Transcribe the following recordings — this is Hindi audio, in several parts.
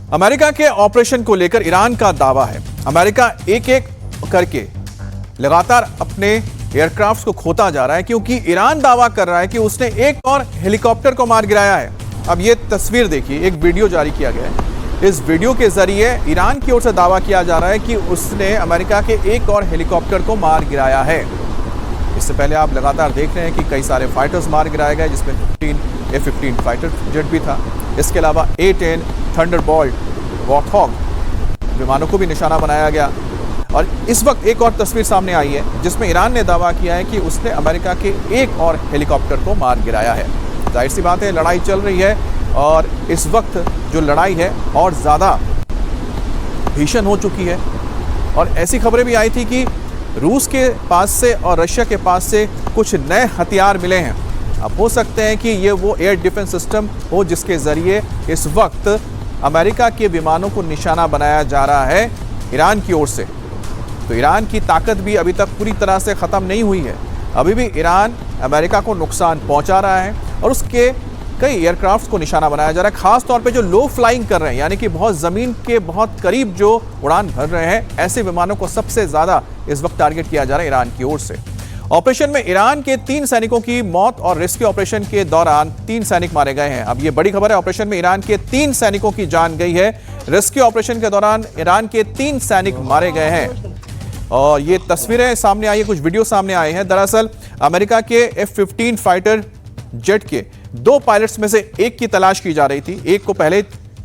अमेरिका के ऑपरेशन को लेकर ईरान का दावा है। अमेरिका एक एक करके लगातार अपने एयरक्राफ्ट्स को खोता जा रहा है, क्योंकि ईरान दावा कर रहा है कि उसने एक और हेलीकॉप्टर को मार गिराया है। अब ये तस्वीर देखिए, एक वीडियो जारी किया गया है। इस वीडियो के जरिए ईरान की ओर से दावा किया जा रहा है कि उसने अमेरिका के एक और हेलीकॉप्टर को मार गिराया है। इससे पहले आप लगातार देख रहे हैं कि कई सारे फाइटर्स मार गिराए गए, जिसमें F-15 फाइटर जेट भी था। इसके अलावा A-10 थंडरबोल्ट वॉरथॉग विमानों को भी निशाना बनाया गया। और इस वक्त एक और तस्वीर सामने आई है, जिसमें ईरान ने दावा किया है कि उसने अमेरिका के एक और हेलीकॉप्टर को मार गिराया है। जाहिर सी बात है, लड़ाई चल रही है और इस वक्त जो लड़ाई है और ज़्यादा भीषण हो चुकी है। और ऐसी खबरें भी आई थी कि रूस के पास से और रशिया के पास से कुछ नए हथियार मिले हैं। अब हो सकते हैं कि ये वो एयर डिफेंस सिस्टम हो जिसके ज़रिए इस वक्त अमेरिका के विमानों को निशाना बनाया जा रहा है ईरान की ओर से। तो ईरान की ताकत भी अभी तक पूरी तरह से ख़त्म नहीं हुई है। अभी भी ईरान अमेरिका को नुकसान पहुंचा रहा है और उसके कई एयरक्राफ्ट्स को निशाना बनाया जा रहा है। खास तौर पे जो लो फ्लाइंग कर रहे हैं, यानी कि बहुत ज़मीन के बहुत करीब जो उड़ान भर रहे हैं, ऐसे विमानों को सबसे ज़्यादा इस वक्त टारगेट किया जा रहा है ईरान की ओर से। ऑपरेशन में ईरान के 3 सैनिकों की मौत और रेस्क्यू ऑपरेशन के दौरान 3 सैनिक मारे गए हैं। अब ये बड़ी खबर है, ऑपरेशन में ईरान के 3 सैनिकों की जान गई है। रेस्क्यू ऑपरेशन के दौरान ईरान के 3 सैनिक मारे गए हैं। और ये तस्वीरें सामने आई है, कुछ वीडियो सामने आए हैं। दरअसल अमेरिका के F-15 फाइटर जेट के 2 पायलट्स में से एक की तलाश की जा रही थी। एक को पहले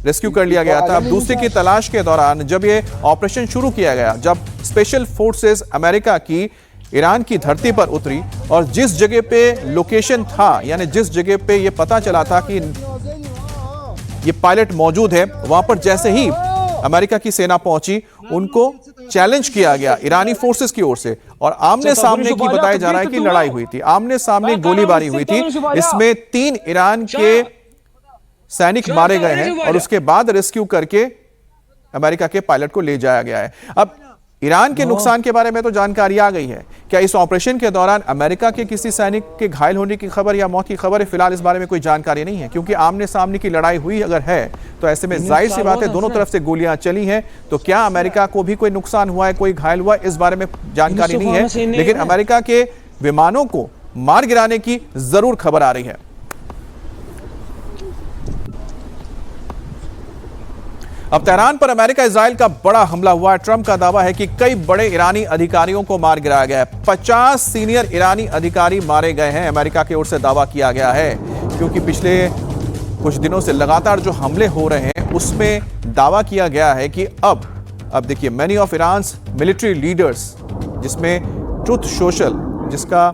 रेस्क्यू कर लिया गया था। अब दूसरे की तलाश के दौरान जब ये ऑपरेशन शुरू किया गया, जब स्पेशल फोर्सेस अमेरिका की ईरान की धरती पर उतरी और जिस जगह पे लोकेशन था, यानी जिस जगह पे ये पता चला था कि ये पायलट मौजूद है, वहां पर जैसे ही अमेरिका की सेना पहुंची, उनको चैलेंज किया गया ईरानी फोर्सेस की ओर से और आमने सामने की बताया जा रहा है कि लड़ाई हुई थी, आमने सामने गोलीबारी हुई थी। इसमें 3 ईरान के सैनिक मारे गए हैं और उसके बाद रेस्क्यू करके अमेरिका के पायलट को ले जाया गया है। अब ईरान के नुकसान के बारे में तो जानकारी आ गई है। क्या इस ऑपरेशन के दौरान अमेरिका के किसी सैनिक के घायल होने की खबर या मौत की खबर है? फिलहाल इस बारे में कोई जानकारी नहीं है, क्योंकि आमने सामने की लड़ाई हुई अगर है तो ऐसे में जाहिर सी बात है दोनों तरफ से गोलियां चली हैं। तो क्या अमेरिका को भी कोई नुकसान हुआ है, कोई घायल हुआ है, इस बारे में जानकारी नहीं है। लेकिन अमेरिका के विमानों को मार गिराने की जरूर खबर आ रही है। अब तेहरान पर अमेरिका इजराइल का बड़ा हमला हुआ है। ट्रंप का दावा है कि कई बड़े ईरानी अधिकारियों को मार गिराया गया है। 50 सीनियर ईरानी अधिकारी मारे गए हैं, अमेरिका की ओर से दावा किया गया है। क्योंकि पिछले कुछ दिनों से लगातार जो हमले हो रहे हैं, उसमें दावा किया गया है कि अब देखिए, many of Iran's military leaders, जिसमें ट्रुथ सोशल, जिसका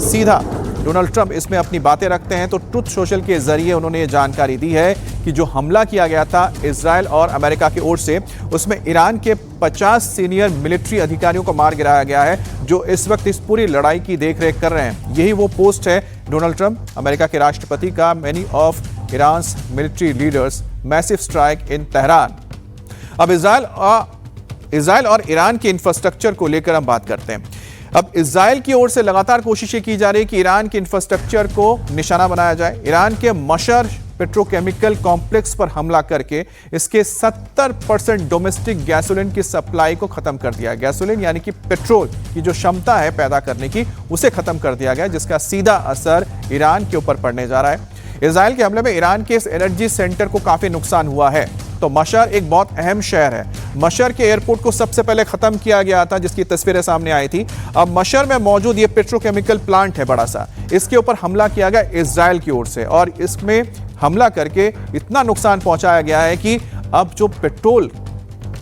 सीधा डोनाल्ड ट्रंप इसमें अपनी बातें रखते हैं, तो ट्रुथ सोशल के जरिए उन्होंने ये जानकारी दी है कि जो हमला किया गया था इजराइल और अमेरिका की ओर से, उसमें ईरान के 50 सीनियर मिलिट्री अधिकारियों को मार गिराया गया है, जो इस वक्त इस पूरी लड़ाई की देखरेख कर रहे हैं। यही वो पोस्ट है डोनाल्ड ट्रंप, अमेरिका के राष्ट्रपति का, many of Iran's military leaders massive strike in Tehran. अब इजराइल और ईरान के इंफ्रास्ट्रक्चर को लेकर हम बात करते हैं। अब इजराइल की ओर से लगातार कोशिशें की जा रही है कि ईरान के इंफ्रास्ट्रक्चर को निशाना बनाया जाए। ईरान के मशर पेट्रोकेमिकल कॉम्प्लेक्स पर हमला करके इसके 70% डोमेस्टिक गैसोलीन की सप्लाई को खत्म कर दिया। गैसोलीन यानी कि पेट्रोल की जो क्षमता है पैदा करने की, उसे खत्म कर दिया गया, जिसका सीधा असर ईरान के ऊपर पड़ने जा रहा है। इजराइल के हमले में ईरान के इस एनर्जी सेंटर को काफी नुकसान हुआ है। तो मशर एक बहुत अहम शहर है। मशर के एयरपोर्ट को सबसे पहले खत्म किया गया था, जिसकी तस्वीरें सामने आई थी। अब मशर में मौजूद ये पेट्रोकेमिकल प्लांट है बड़ा सा, इसके ऊपर हमला किया गया इजराइल की ओर से और इसमें हमला करके इतना नुकसान पहुंचाया गया है कि अब जो पेट्रोल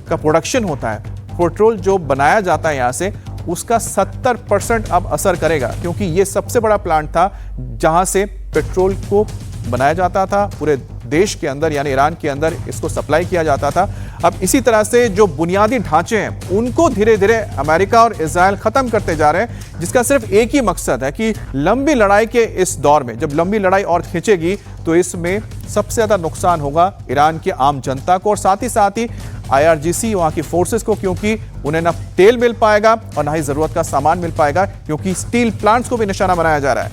का प्रोडक्शन होता है, पेट्रोल जो बनाया जाता है यहाँ से, उसका 70% अब असर करेगा, क्योंकि ये सबसे बड़ा प्लांट था जहां से पेट्रोल को बनाया जाता था पूरे देश के अंदर, यानी ईरान के अंदर इसको सप्लाई किया जाता था। अब इसी तरह से जो बुनियादी ढांचे हैं, उनको धीरे धीरे अमेरिका और इजराइल खत्म करते जा रहे हैं, जिसका सिर्फ एक ही मकसद है कि लंबी लड़ाई के इस दौर में, जब लंबी लड़ाई और खिंचेगी, तो इसमें सबसे ज्यादा नुकसान होगा ईरान की आम जनता को और साथ ही IRGC वहां की फोर्सेस को, क्योंकि उन्हें ना तेल मिल पाएगा और ना ही जरूरत का सामान मिल पाएगा, क्योंकि स्टील प्लांट्स को भी निशाना बनाया जा रहा है।